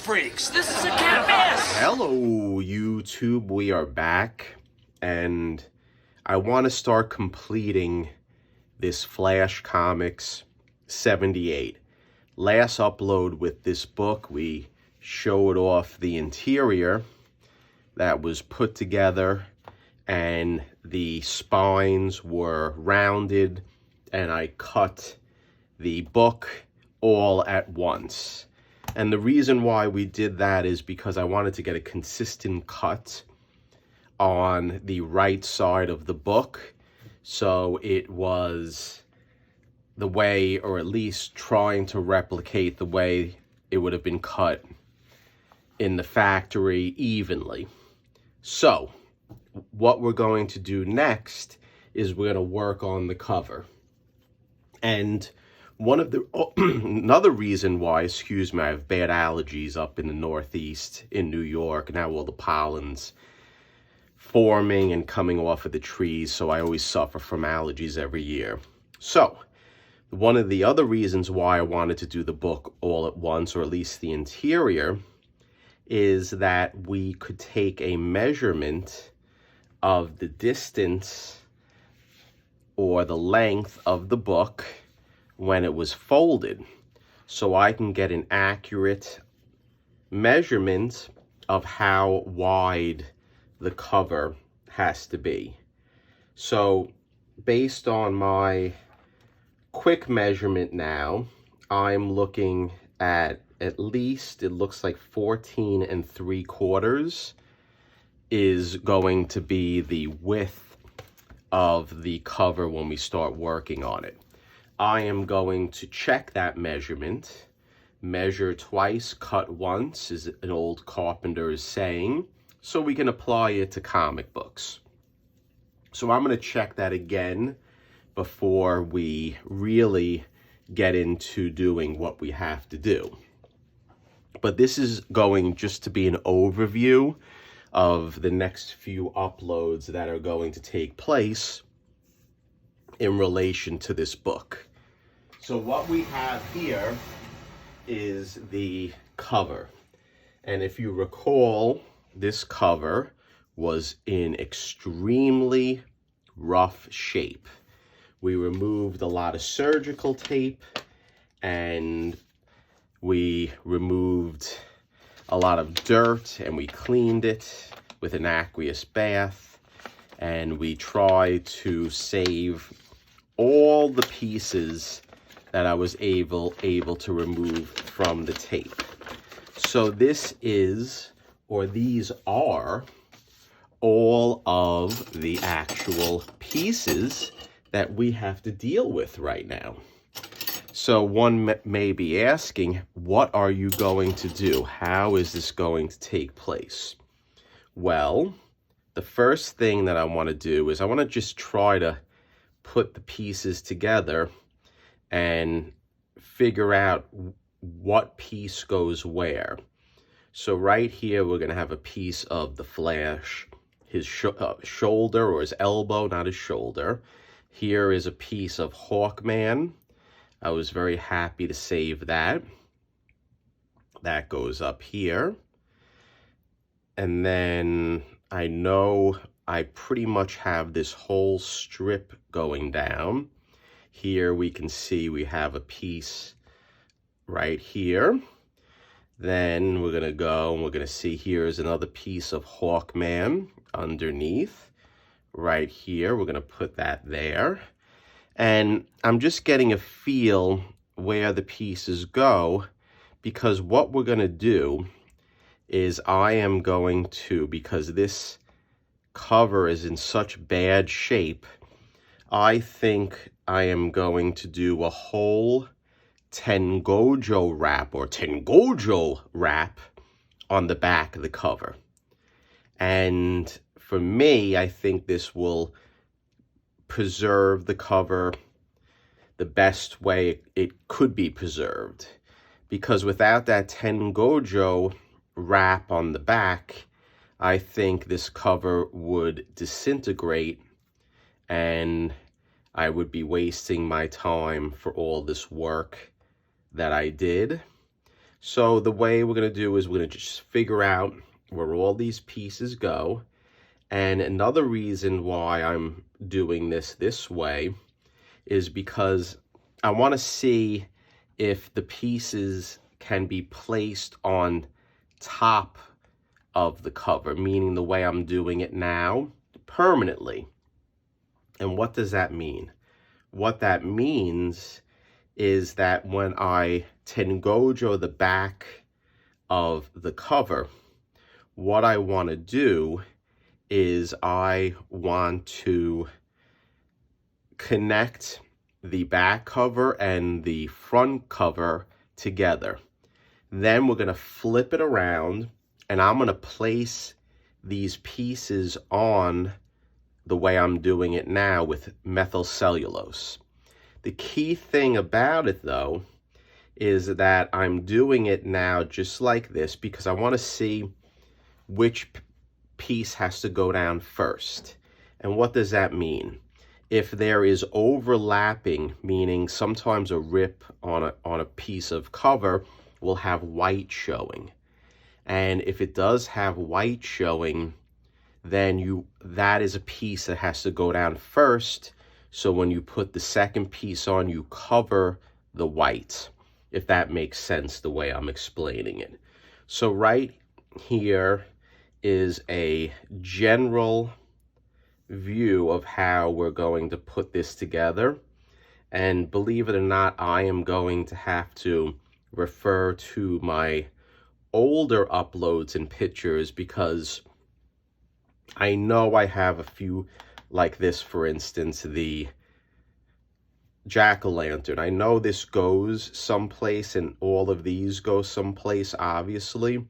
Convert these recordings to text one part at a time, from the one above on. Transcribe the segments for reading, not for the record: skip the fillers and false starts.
freaks. This is a cat mess. Hello, YouTube. We are back, and I want to start completing this Flash Comics 78. Last upload with this book, we showed off the interior that was put together, and the spines were rounded, and I cut the book all at once. And the reason why we did that is because I wanted to get a consistent cut on the right side of the book. So it was the way, or at least trying to replicate the way it would have been cut in the factory evenly. So what we're going to do next is we're going to work on the cover. And one of the another reason why, excuse me, I have bad allergies up in the Northeast in New York. Now all the pollen's forming and coming off of the trees, so I always suffer from allergies every year. So one of the other reasons why I wanted to do the book all at once, or at least the interior, is that we could take a measurement of the distance or the length of the book when it was folded, so I can get an accurate measurement of how wide the cover has to be. So based on my quick measurement now, I'm looking at least, it looks like 14 3/4 is going to be the width of the cover when we start working on it. I am going to check that measurement. Measure twice, cut once, is an old carpenter's saying, so we can apply it to comic books. So I'm going to check that again before we really get into doing what we have to do. But this is going just to be an overview of the next few uploads that are going to take place in relation to this book. So what we have here is the cover. And if you recall, this cover was in extremely rough shape. We removed a lot of surgical tape, and we removed a lot of dirt, and we cleaned it with an aqueous bath, and we tried to save all the pieces that I was able to remove from the tape. So this is, or these are, all of the actual pieces that we have to deal with right now. So one may be asking, what are you going to do? How is this going to take place? Well, the first thing that I want to do is I want to just try to put the pieces together and figure out what piece goes where. So right here, we're going to have a piece of the Flash, his shoulder, or his elbow, not his shoulder. Here is a piece of Hawkman. I was very happy to save that. That goes up here. And then I know I pretty much have this whole strip going down. Here we can see we have a piece right here. Then we're going to go and we're going to see here's another piece of Hawkman underneath. Right here, we're going to put that there. And I'm just getting a feel where the pieces go, because what we're going to do is I am going to, because this cover is in such bad shape, I think I am going to do a whole Tengojo wrap on the back of the cover. And for me, I think this will preserve the cover the best way it could be preserved, because without that Tengojo wrap on the back, I think this cover would disintegrate and I would be wasting my time for all this work that I did. So the way we're going to do is we're going to just figure out where all these pieces go. And another reason why I'm doing this way is because I want to see if the pieces can be placed on top of the cover, meaning the way I'm doing it now, permanently. And what does that mean? What that means is that when I tengojo the back of the cover, what I want to do is I want to connect the back cover and the front cover together. Then we're going to flip it around and I'm going to place these pieces on the way I'm doing it now with methyl cellulose. The key thing about it though is that I'm doing it now just like this because I want to see which piece has to go down first. And what does that mean? If there is overlapping, meaning sometimes a rip on a piece of cover will have white showing. And if it does have white showing, then that is a piece that has to go down first. So when you put the second piece on, you cover the white, if that makes sense the way I'm explaining it. So right here is a general view of how we're going to put this together. And believe it or not, I am going to have to refer to my older uploads and pictures because I know I have a few like this. For instance, the jack-o'-lantern. I know this goes someplace and all of these go someplace, obviously,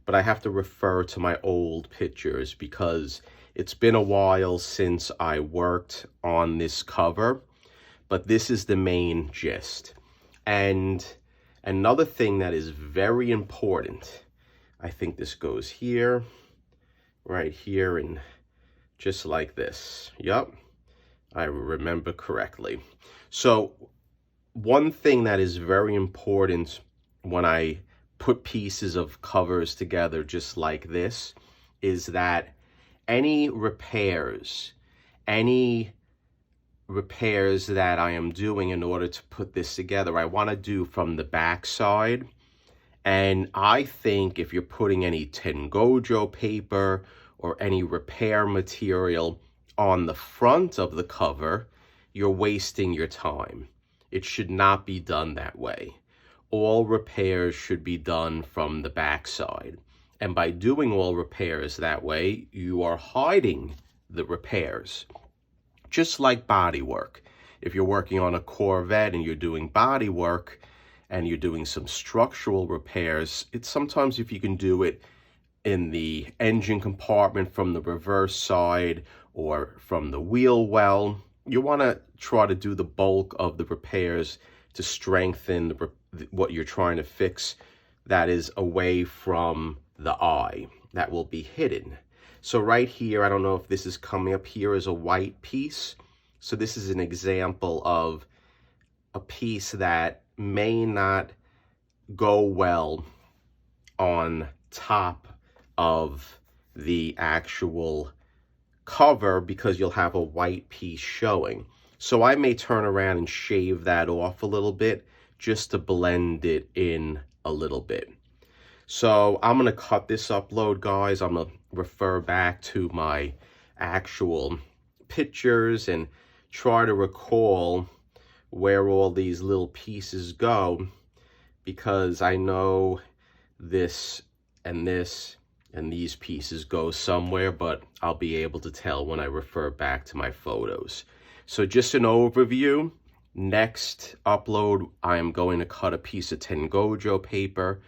but I have to refer to my old pictures because it's been a while since I worked on this cover, but this is the main gist. And another thing that is very important, I think this goes here, right here, and just like this. Yup, I remember correctly. So one thing that is very important when I put pieces of covers together just like this is that any repairs that I am doing in order to put this together, I want to do from the back side. And I think if you're putting any tengojo paper or any repair material on the front of the cover, you're wasting your time. It should not be done that way. All repairs should be done from the back side. And by doing all repairs that way, you are hiding the repairs. Just like body work. If you're working on a Corvette and you're doing body work and you're doing some structural repairs, it's sometimes if you can do it in the engine compartment from the reverse side or from the wheel well, you want to try to do the bulk of the repairs to strengthen what you're trying to fix that is away from the eye, that will be hidden. So right here, I don't know if this is coming up here as a white piece. So this is an example of a piece that may not go well on top of the actual cover because you'll have a white piece showing. So I may turn around and shave that off a little bit just to blend it in a little bit. So I'm going to cut this upload, guys. I'm going to refer back to my actual pictures and try to recall where all these little pieces go, because I know this and these pieces go somewhere, but I'll be able to tell when I refer back to my photos. So just an overview. Next upload, I am going to cut a piece of tengojo paper.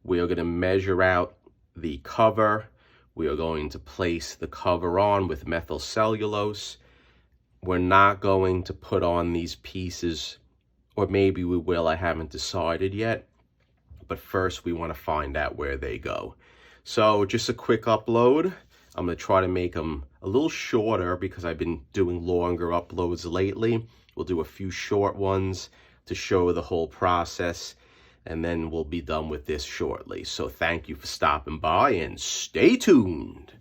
We are going to measure out the cover. We are going to place the cover on with methyl cellulose. We're not going to put on these pieces, or maybe we will, I haven't decided yet. But first we want to find out where they go. So just a quick upload. I'm going to try to make them a little shorter because I've been doing longer uploads lately. We'll do a few short ones to show the whole process. and then we'll be done with this shortly. So thank you for stopping by, and stay tuned.